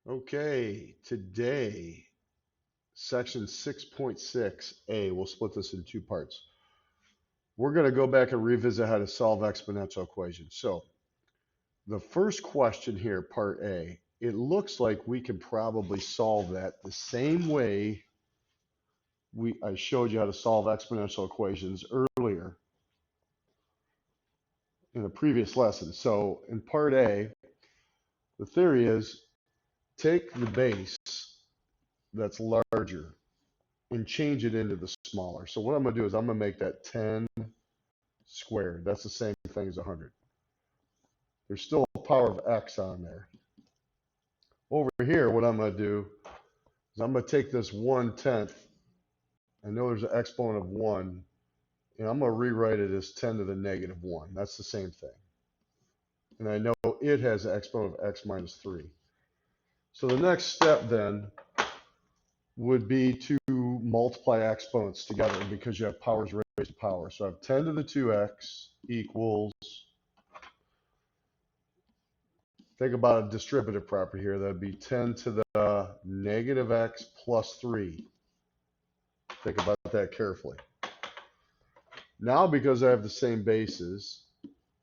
Okay, today, section 6.6a, we'll split this in two parts. We're going to go back and revisit how to solve exponential equations. So, the first question here, part A, it looks like we can probably solve that the same way I showed you how to solve exponential equations earlier in a previous lesson. So, in part A, the theory is take the base that's larger and change it into the smaller. So what I'm going to do is I'm going to make that 10 squared. That's the same thing as 100. There's still a power of x on there. Over here, what I'm going to do is I'm going to take this 1/10. I know there's an exponent of 1, and I'm going to rewrite it as 10 to the negative 1. That's the same thing. And I know it has an exponent of x minus 3. So the next step then would be to multiply exponents together because you have powers raised to power. So I have 10 to the 2x equals, think about a distributive property here. That would be 10 to the negative x plus 3. Think about that carefully. Now, because I have the same bases,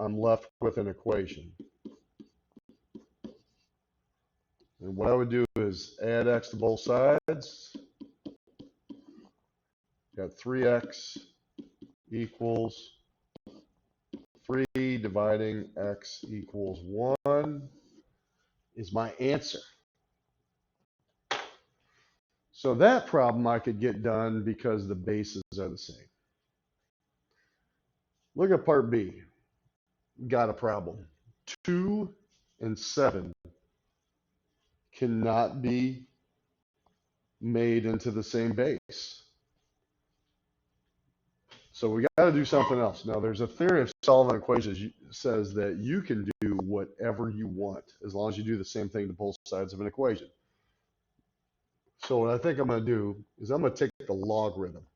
I'm left with an equation. And what I would do is add x to both sides. Got 3x equals 3 dividing x equals 1 is my answer. So that problem I could get done because the bases are the same. Look at part B. Got a problem. 2 and 7 cannot be made into the same base. So we got to do something else. Now, there's a theory of solving equations that says that you can do whatever you want as long as you do the same thing to both sides of an equation. So what I think I'm going to do is I'm going to take the logarithm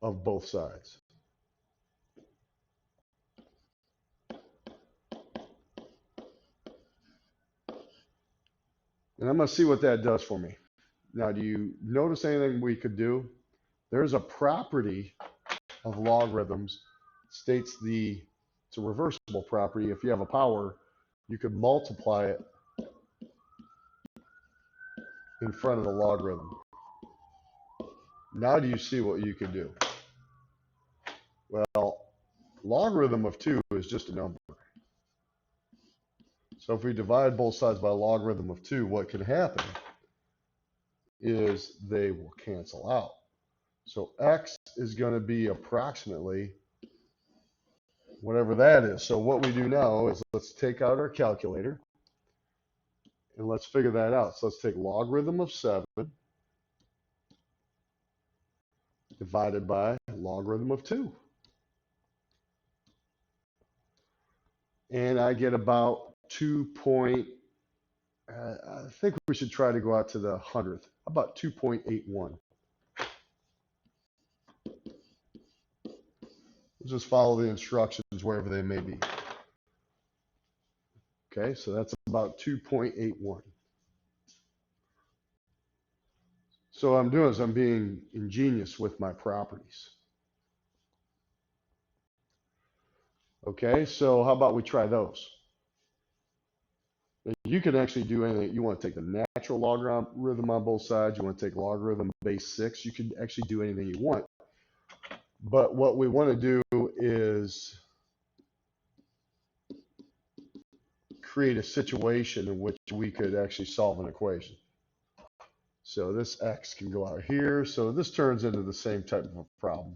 of both sides. And I'm going to see what that does for me. Now, do you notice anything we could do? There's a property of logarithms states it's a reversible property. If you have a power, you could multiply it in front of the logarithm. Now do you see what you could do? Well, logarithm of 2 is just a number. So if we divide both sides by logarithm of 2, what can happen is they will cancel out. So x is going to be approximately whatever that is. So what we do now is let's take out our calculator and let's figure that out. So let's take logarithm of 7 divided by logarithm of 2. And I get about 2 point, I think we should try to go out to the 100th, about 2.81. We'll just follow the instructions wherever they may be. Okay, so that's about 2.81. So what I'm doing is I'm being ingenious with my properties. Okay, so how about we try those? You can actually do anything. You want to take the natural logarithm on both sides. You want to take logarithm base 6. You can actually do anything you want. But what we want to do is create a situation in which we could actually solve an equation. So this x can go out here. So this turns into the same type of a problem.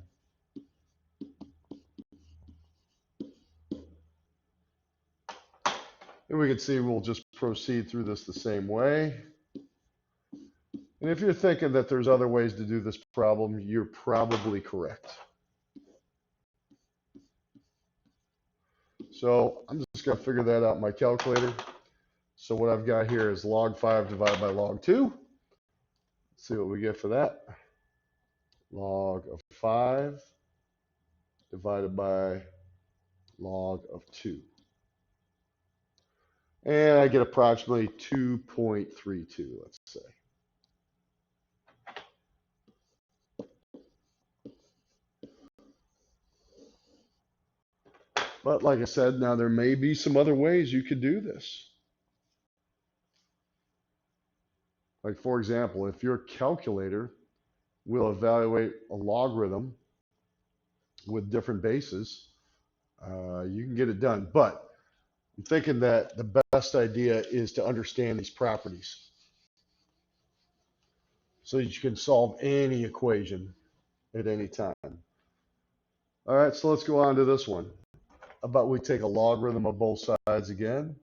And we can see we'll just proceed through this the same way. And if you're thinking that there's other ways to do this problem, you're probably correct. So I'm just going to figure that out in my calculator. So what I've got here is log 5 divided by log 2. Let's see what we get for that. Log of 5 divided by log of 2. And I get approximately 2.32, let's say. But like I said, now there may be some other ways you could do this. Like for example, if your calculator will evaluate a logarithm with different bases, you can get it done. But I'm thinking that the best idea is to understand these properties so that you can solve any equation at any time. All right, so let's go on to this one. How about we take a logarithm of both sides again?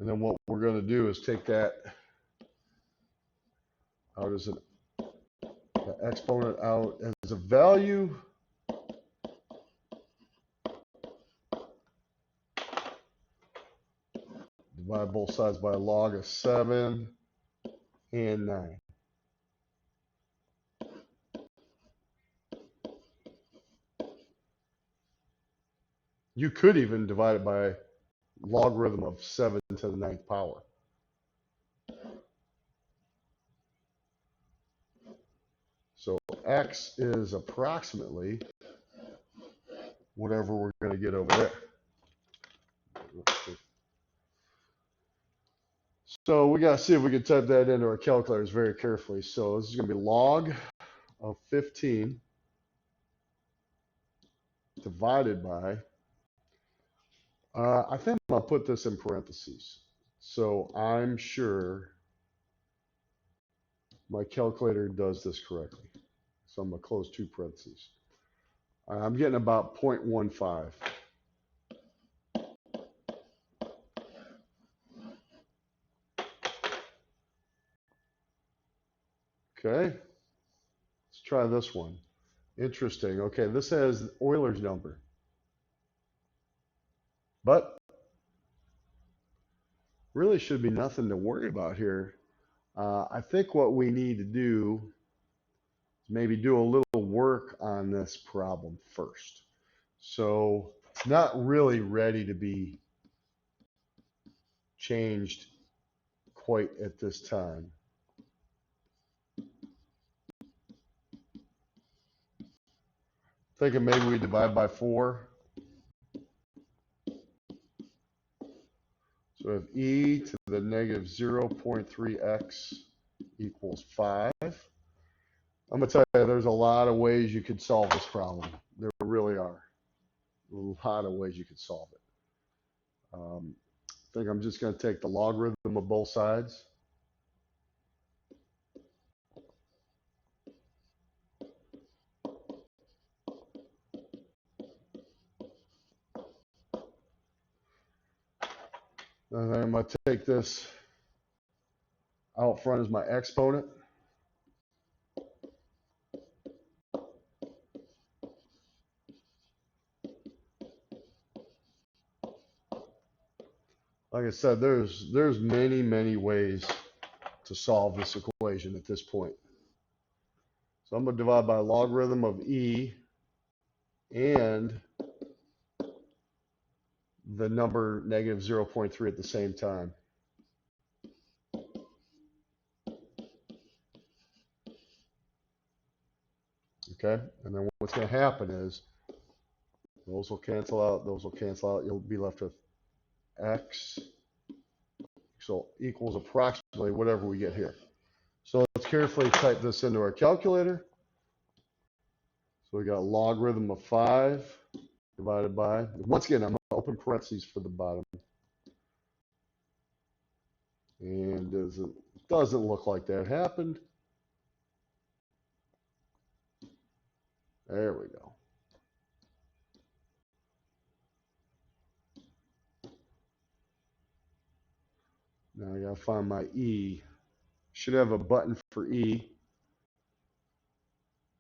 And then what we're going to do is take that out as an exponent out as a value. Divide both sides by a log of 7 and 9. You could even divide it by logarithm of 7 to the 9th power. So x is approximately whatever we're going to get over there. So we got to see if we can type that into our calculators very carefully. So this is going to be log of 15 divided by, I think I'll put this in parentheses. So I'm sure my calculator does this correctly. So I'm going to close two parentheses. I'm getting about 0.15. Okay, let's try this one. Interesting. Okay, this has Euler's number. But really should be nothing to worry about here. I think what we need to do is maybe do a little work on this problem first. So it's not really ready to be changed quite at this time. Thinking maybe we divide by 4. So we have e to the negative 0.3x equals 5. I'm going to tell you, there's a lot of ways you could solve this problem. There really are. A lot of ways you could solve it. I think I'm just going to take the logarithm of both sides. And then I'm going to take this out front as my exponent. Like I said, there's many ways to solve this equation at this point. So I'm going to divide by logarithm of e and the number negative 0.3 at the same time. Okay, and then what's going to happen is those will cancel out, those will cancel out. You'll be left with x so equals approximately whatever we get here. So let's carefully type this into our calculator. So we got logarithm of 5 divided by, once again, I'm going to open parentheses for the bottom. And it doesn't look like that happened. There we go. Now I got to find my E. Should have a button for E.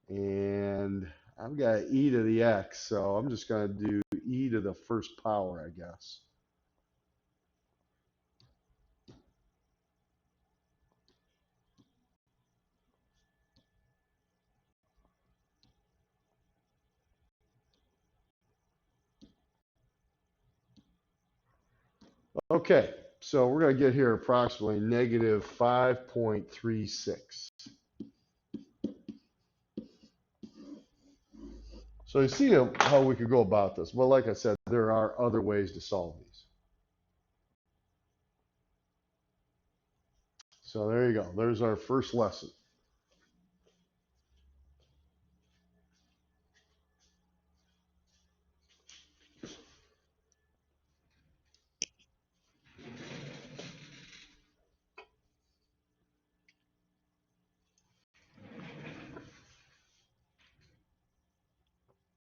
And I've got e to the x, so I'm just going to do e to the first power, I guess. Okay, so we're going to get here approximately negative 5.36. So you see how we could go about this. Well, like I said, there are other ways to solve these. So there you go. There's our first lesson.